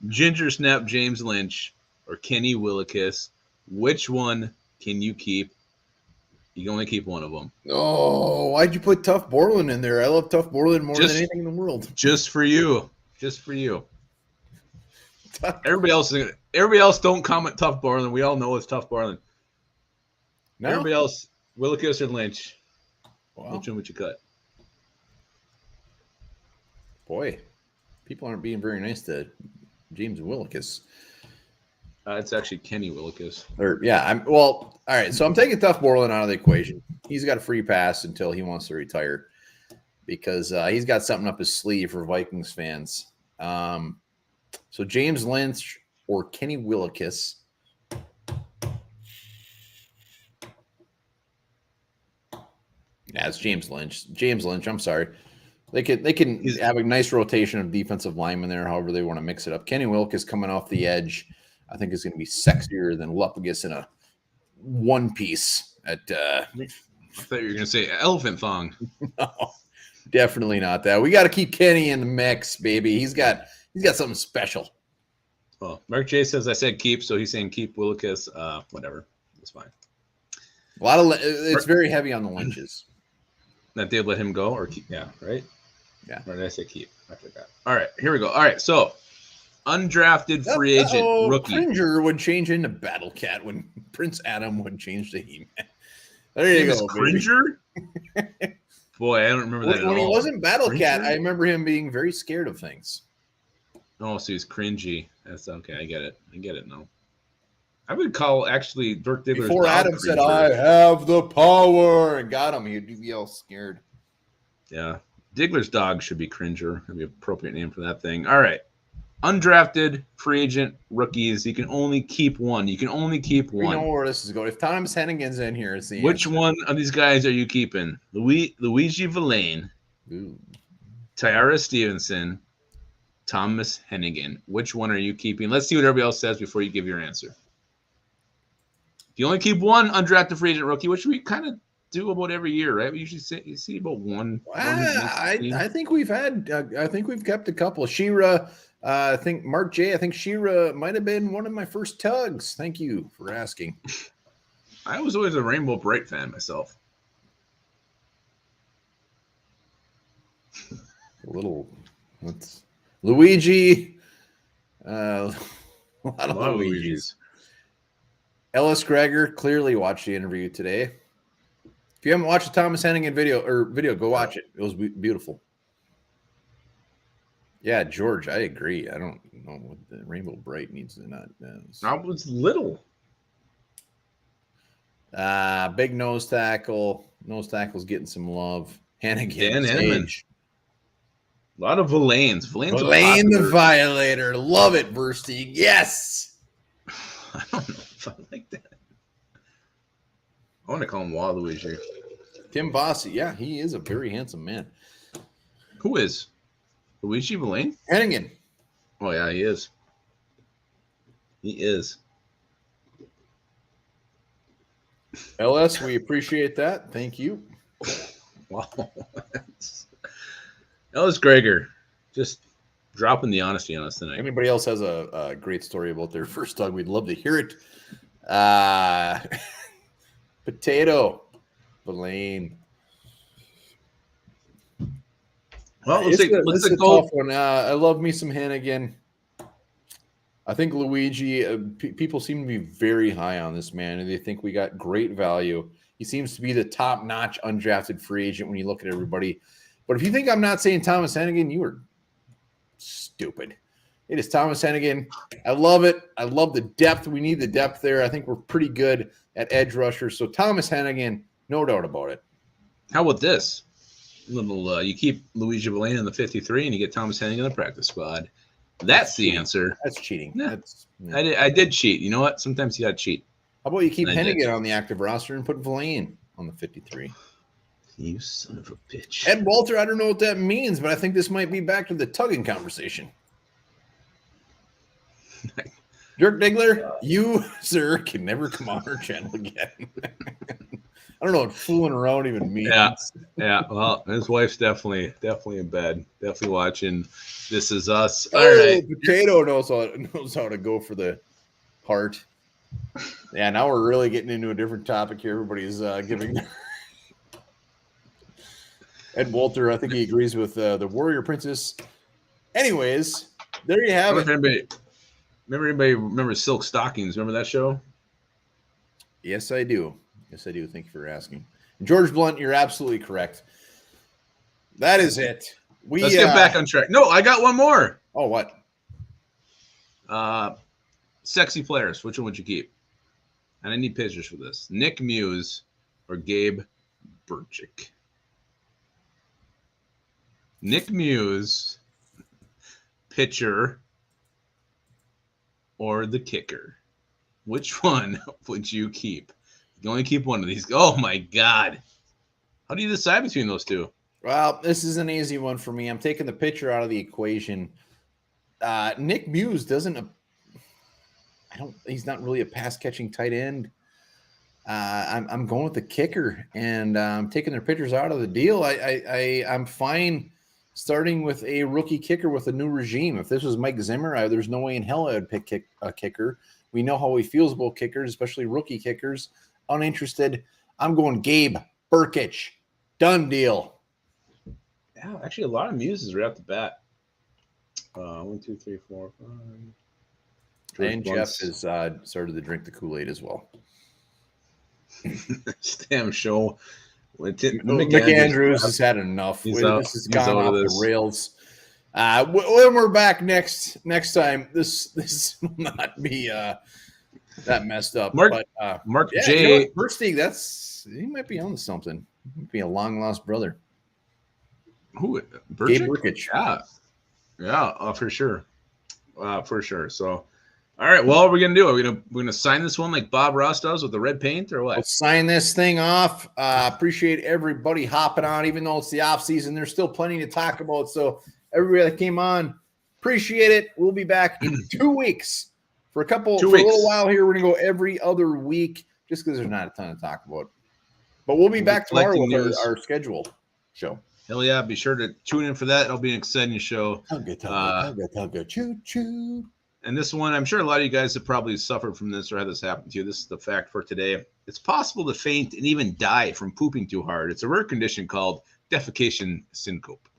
Ginger Snap James Lynch, or Kenny Willekes. Which one can you keep? You can only keep one of them. Oh, why'd you put Tough Borland in there? I love Tough Borland more than anything in the world. Just for you. Everybody else don't comment Tough Borland. We all know it's Tough Borland. No? Everybody else, Willekes or Lynch. Wow. Which one would you cut? Boy, people aren't being very nice to James Willekes. It's actually Kenny Willekes. All right. So I'm taking Tough Borland out of the equation. He's got a free pass until he wants to retire because he's got something up his sleeve for Vikings fans. So James Lynch or Kenny Willekes. Yeah, it's James Lynch. I'm sorry. They can have a nice rotation of defensive linemen there, however they want to mix it up. Kenny Wilk is coming off the edge. I think is going to be sexier than Luppagus in a one piece at I thought you were going to say elephant thong. No, definitely not that. We got to keep Kenny in the mix, baby. He's got something special. Well, Mark J says I said keep, so he's saying keep Willicus. Whatever. It's fine. A lot of it's very heavy on the Lynches. That they'd let him go or keep, yeah, right? Yeah. Or did I say keep? I forgot. All right, here we go. All right, so undrafted free agent rookie. Cringer would change into Battle Cat when Prince Adam would change to He-Man. There you go, Cringer. Boy, I don't remember that at all. When he wasn't Battle Cat, I remember him being very scared of things. Oh, so he's cringy. That's okay. I get it now. I would call actually Dirk Diggler's before Adam Cringer. said, "I have the power," and got him. He'd be all scared. Yeah, Diggler's dog should be Cringer. That'd be an appropriate name for that thing. All right, undrafted free agent rookies. You can only keep one. You know where this is going. If Thomas Hennigan's in here, it's the Which one of these guys are you keeping? Luigi Villain, Tyara Stevenson, Thomas Hennigan. Which one are you keeping? Let's see what everybody else says before you give your answer. If you only keep one undrafted free agent rookie, which we kind of do about every year, right? We usually see about one. I think we've had. I think we've kept a couple. Shira. I think Mark J. I think Shira might have been one of my first tugs. Thank you for asking. I was always a Rainbow Bright fan myself. What's Luigi? A lot of Luigis. Ellis Gregor clearly watched the interview today. If you haven't watched the Thomas Hennigan video, go watch it. It was beautiful. Yeah, George, I agree. I don't know what the Rainbow Bright needs to not. I was little. Big nose tackle. Nose tackle's getting some love. Hennigan. A lot of Villains. Villain the Violator. Love it, Versteeg. Yes. I don't know if I like that. I want to call him Waluigi. Tim Bossy. Yeah, he is a very handsome man. Who is? Luigi Villain? Hennigan. Oh, yeah, he is. He is. LS, we appreciate that. Thank you. Wow. Ellis Gregor, just dropping the honesty on us tonight. Anybody else has a great story about their first dog? We'd love to hear it. Potato, Villain. Well, let's a tough one. I love me some Hennigan. I think Luigi. People seem to be very high on this man, and they think we got great value. He seems to be the top-notch undrafted free agent when you look at everybody. But if you think I'm not saying Thomas Hennigan, you are stupid. It is Thomas Hennigan. I love it. I love the depth. We need the depth there. I think we're pretty good at edge rushers. So Thomas Hennigan, no doubt about it. How about this? You keep Luigi Villain in the 53 and you get Thomas Hennigan in the practice squad. That's the answer. That's cheating. Yeah. I did cheat. You know what? Sometimes you got to cheat. How about you keep Hennigan on the active roster and put Villain on the 53? You son of a bitch. Ed Walter, I don't know what that means, but I think this might be back to the tugging conversation. Dirk Diggler, you, sir, can never come on our channel again. I don't know what fooling around even means. Yeah. Well, his wife's definitely in bed. Definitely watching This Is Us. All right. Potato knows how to go for the heart. Yeah, now we're really getting into a different topic here. Everybody's giving Ed Walter, I think he agrees with the Warrior Princess. Anyways, there you have it. Anybody remember Silk Stockings? Remember that show? Yes, I do. Thank you for asking. George Blunt, you're absolutely correct. That is it. Let's get back on track. No, I got one more. Oh, what? Sexy players. Which one would you keep? And I need pictures for this. Nick Muse or Gabe Burchick? Nick Muse, pitcher, or the kicker? Which one would you keep? You only keep one of these. Oh, my God. How do you decide between those two? Well, this is an easy one for me. I'm taking the pitcher out of the equation. Nick Muse he's not really a pass catching tight end. I'm going with the kicker, and I'm taking their pitchers out of the deal. I'm fine starting with a rookie kicker with a new regime. If this was Mike Zimmer, there's no way in hell I would pick a kicker. We know how he feels about kickers, especially rookie kickers. Uninterested. I'm going Gabe Burkich. Done deal. Yeah, actually, a lot of Muses right off the bat. 1, 2, 3, 4, 5. And Jeff has started to drink the Kool-Aid as well. Damn show. McAndrews has had enough. This has gone off the rails. When we're back next time, this will not be that messed up. Mark J. Burstig, he might be on something. He might be a long lost brother. Who? Gabe Burkich. Yeah, for sure. So, all right. Well, what are we gonna do? We're gonna sign this one like Bob Ross does with the red paint, or what? Let's sign this thing off. Appreciate everybody hopping on, even though it's the off season. There's still plenty to talk about. So everybody that came on, appreciate it. We'll be back in 2 weeks for a little while here. We're gonna go every other week, just because there's not a ton to talk about. But we'll be back tomorrow with our scheduled show. Hell yeah, be sure to tune in for that. It'll be an exciting show. Choo-choo. And this one, I'm sure a lot of you guys have probably suffered from this or had this happen to you. This is the fact for today. It's possible to faint and even die from pooping too hard. It's a rare condition called defecation syncope.